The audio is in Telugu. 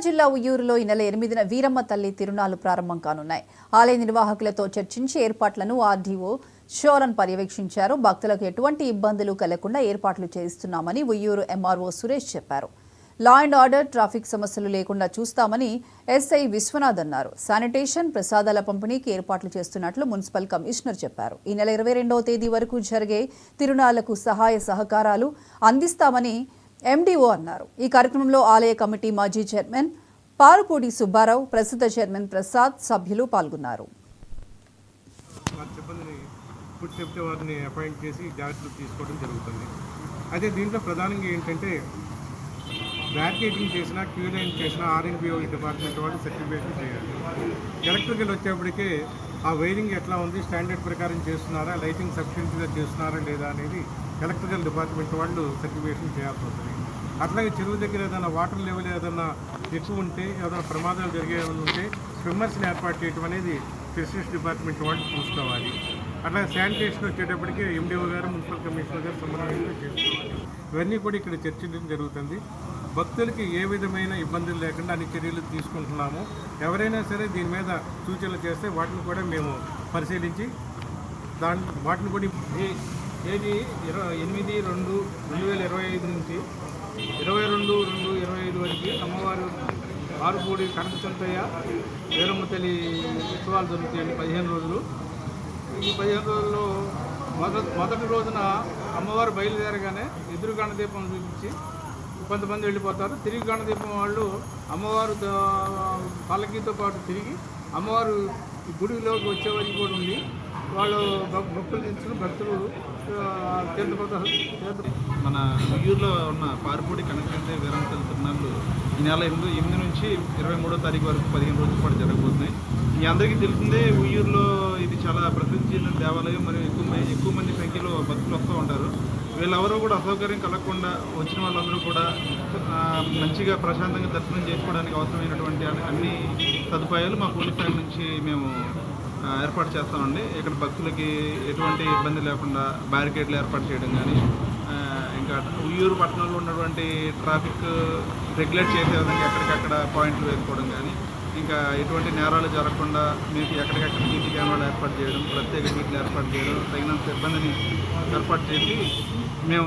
జిల్లా ఉయ్యూరులో ఈ నెల 8న వీరమ్మ తల్లి తిరునాళ్లు ప్రారంభం కానున్నాయి. ఆలయ నిర్వాహకులతో చర్చించి ఏర్పాట్లను ఆర్డీఓ షోరన్ పర్యవేక్షించారు. భక్తులకు ఎటువంటి ఇబ్బందులు కలగకుండా ఏర్పాట్లు చేస్తున్నామని ఉయ్యూరు ఎంఆర్ఓ సురేష్ చెప్పారు. లా అండ్ ఆర్డర్, ట్రాఫిక్ సమస్యలు లేకుండా చూస్తామని ఎస్ఐ విశ్వనాథ్ అన్నారు. శానిటేషన్, ప్రసాదాల పంపిణీకి ఏర్పాట్లు చేస్తున్నట్లు మున్సిపల్ కమిషనర్ చెప్పారు. ఈ నెల 22వ తేదీ వరకు జరిగే తిరునాళ్లకు సహాయ సహకారాలు అందిస్తామని ఎండీఓ అన్నారు. ఈ కార్యక్రమంలో ఆలయ కమిటీ మాజీ చైర్మన్ పారుపూడి సుబ్బారావు, ప్రస్తుత చైర్మన్ ప్రసాద్, సభ్యులు పాల్గొన్నారు. వారిని అపాయింట్ చేసి జాగ్రత్తలు తీసుకోవడం జరుగుతుంది. అయితే దీంట్లో ప్రధానంగా ఏంటంటే బ్యారికేడింగ్ చేసినా, క్యూ లైన్ చేసినా ఆర్ఎన్బిఓ డిపార్ట్మెంట్ వాళ్ళు సర్టిఫికేషన్ చేయాలి. ఎలక్ట్రికల్ వచ్చేప్పటికే ఆ వైరింగ్ ఎట్లా ఉంది, స్టాండర్డ్ ప్రకారం చేస్తున్నారా, లైటింగ్ సఫిషియెంట్గా చేస్తున్నారా లేదా అనేది ఎలక్ట్రికల్ డిపార్ట్మెంట్ వాళ్ళు సర్టిఫికేషన్ చేయాల్సి వస్తుంది. అట్లాగే చెరువు దగ్గర ఏదైనా వాటర్ లెవెల్ ఏదైనా ఎక్కువ ఉంటే, ఏదైనా ప్రమాదాలు జరిగే ఉంటే స్విమ్మర్స్ని ఏర్పాటు చేయడం అనేది ఫిషరీస్ డిపార్ట్మెంట్ వాళ్ళు చూసుకోవాలి. అట్లాగే శానిటేషన్ వచ్చేటప్పటికి ఎండీఓ గారు, మున్సిపల్ కమిషనర్ గారు సమన్వయంతో చేసుకోవాలి. ఇవన్నీ కూడా ఇక్కడ చర్చించడం జరుగుతుంది. భక్తులకి ఏ విధమైన ఇబ్బందులు లేకుండా అన్ని చర్యలు తీసుకుంటున్నాము. ఎవరైనా సరే దీని మీద సూచనలు చేస్తే వాటిని కూడా మేము పరిశీలించి వాటిని కూడా తేదీ 8/2/2025 నుంచి 22/2/25 వరకు అమ్మవారు పారుపూడి కనకచంతయ్య వీరమ్మ తల్లి ఉత్సవాలు జరుగుతాయండి. 15 రోజులు. ఈ 15 రోజుల్లో మొదటి రోజున అమ్మవారు బయలుదేరగానే ఎదురు గణదీపం చూపించి కొంతమంది వెళ్ళిపోతారు. తిరిగి గణదీపం వాళ్ళు అమ్మవారు పల్లకీతో పాటు తిరిగి అమ్మవారు గుడిలోకి వచ్చే వరకు కూడా ఉండి వాళ్ళు భక్తులు దించుకుని భక్తులు మన ఉయ్యూరులో ఉన్న పారుపూడి కనకచంతయ్య వీరమ్మ తల్లి తిరునాళ్ళు ఈ నెల 8 నుంచి 23వ తారీఖు వరకు 15 రోజుల పాటు జరగబోతున్నాయి. మీ అందరికీ తెలిసిందే, ఉయ్యూరులో ఇది చాలా ప్రసిద్ధి చెందిన దేవాలయం. మరియు ఎక్కువ మంది సంఖ్యలో భక్తులు వస్తూ ఉంటారు. వీళ్ళెవరూ కూడా అసౌకర్యం కలగకుండా వచ్చిన వాళ్ళందరూ కూడా మంచిగా ప్రశాంతంగా దర్శనం చేసుకోవడానికి అవసరమైనటువంటి అన్ని సదుపాయాలు మా పోలీస్ శాఖ నుంచి మేము ఏర్పాటు చేస్తామండి. ఇక్కడ భక్తులకి ఎటువంటి ఇబ్బంది లేకుండా బ్యారికేడ్లు ఏర్పాటు చేయడం కానీ, ఇంకా ఉయ్యూరు పట్టణంలో ఉన్నటువంటి ట్రాఫిక్ రెగ్యులేట్ చేసే విధంగా ఎక్కడికక్కడ పాయింట్లు వేసుకోవడం కానీ, ఇంకా ఎటువంటి నేరాలు జరగకుండా మీకు ఎక్కడికక్కడ సీసీ కెమెరాలు ఏర్పాటు చేయడం, ప్రత్యేక మీట్లు ఏర్పాటు చేయడం, తగినంత సిబ్బందిని ఏర్పాటు చేసి మేము